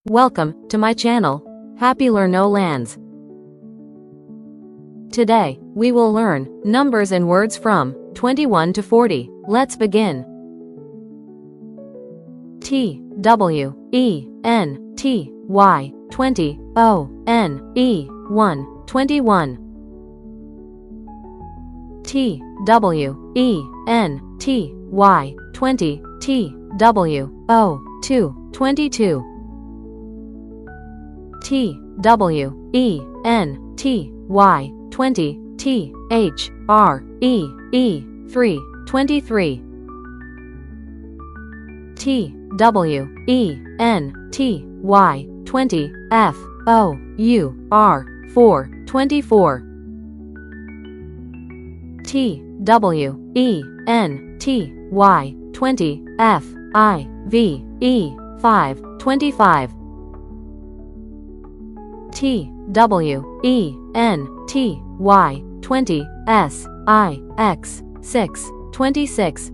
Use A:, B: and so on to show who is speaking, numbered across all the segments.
A: Welcome to my channel, Happy Learn No Lands. Today, we will learn numbers and words from 21 to 40. Let's begin. T W E N T Y 20 O N E 1 21. T W E N T Y 20 T W O 2 22. T W E N T Y 20 T H R E E 3 23. T W E N T Y 20 F O U R 4 24. T W E N T Y 20 F I V E 5 25. T W E N T Y 20 S I X 6 26.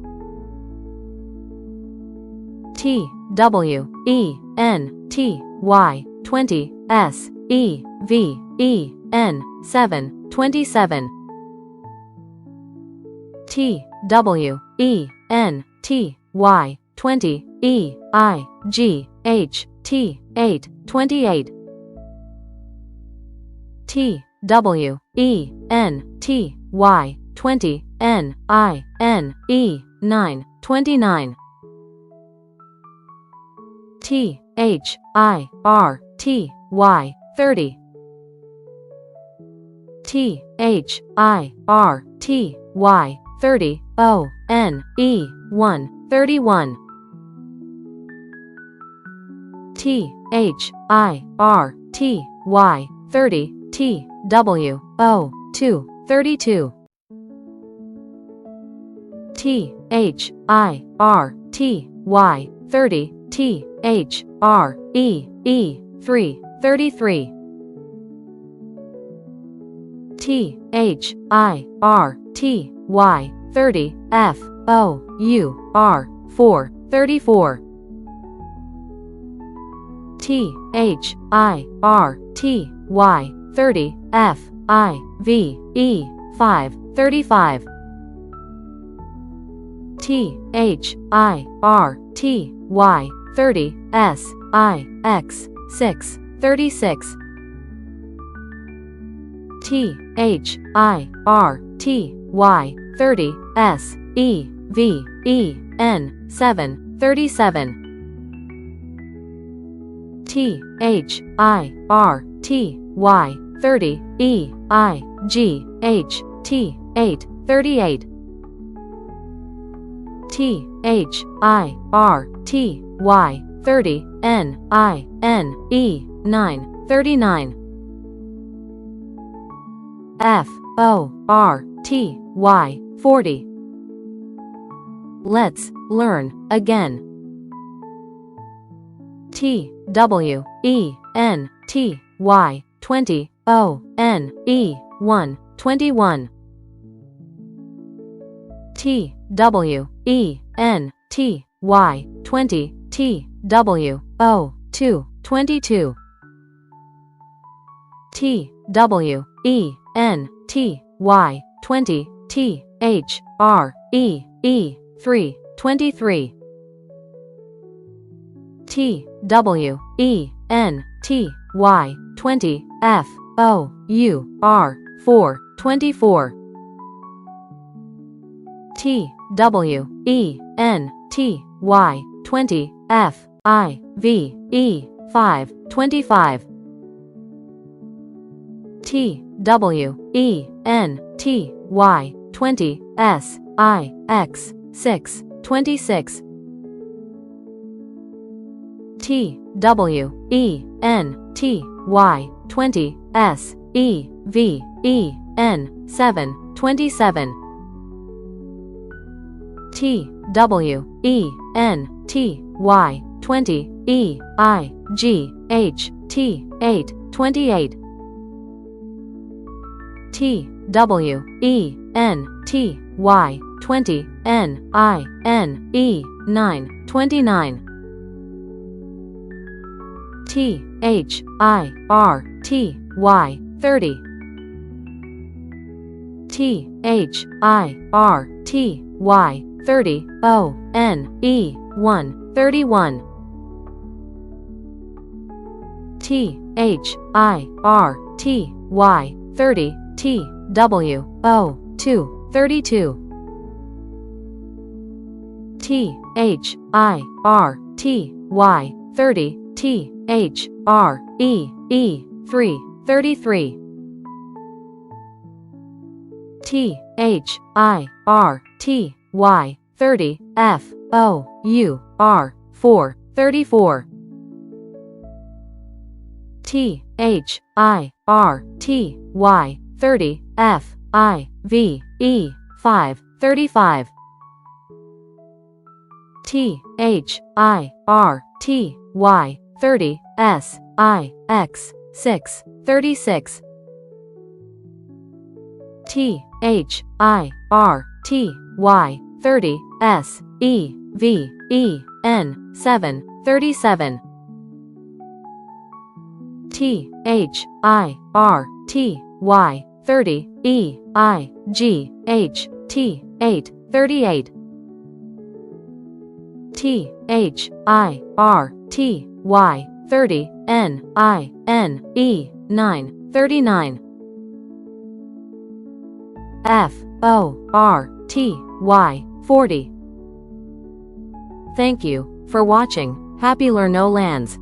A: T W E N T Y 20 S E V E N 7 27. T W E N T Y 20 E I G H T 8 28. T W E N T Y 20 N I N E 9 29. T H I R T Y 30. T H I R T Y 30 O N E 1 31. T H I R T Y 30 T W O 2 32. T H I R T Y 30 T H R E E 3 33. T H I R T Y 30 F O U R 4 34. T H I R T Y 30 F I V E 5 35. T H I R T Y 30 S I X 6 36. T H I R T Y 30 S E V E N 7 37. T H I R T Y 30 E I G H T 8 38. T H I R T Y 30 N I N E 9 39. F O R T Y 40. Let's learn again. T W E N T Y 20 O N E 1 21. T W E N T Y 20 T W O 2 22. T W E N T Y 20 T H R E E 3 23. T W E N T Y 20 F O U R 4 24. T W E N T Y 20 F I V E 5 25. T W E N T Y 20 S I X 6 26. T W E N T Y 20 S E V E N 7 27. T W E N T Y 20 E I G H T 8 28. T W E N T Y 20 N I N E 9 29. THIRTY 30 THIRTY 30 ONE 31 THIRTY 30 TWO 32 THIRTY 30 THREE 33 THIRTY 30 FOUR 34 THIRTY 30 FIVE 35 THIRTY 30 SIX 36 THIRTY 30 SEVEN 37 THIRTY 30 EIGHT 38 THIRTY 30 NINE 39 FORTY 40 Thank you for watching. Happy Learn No Lands.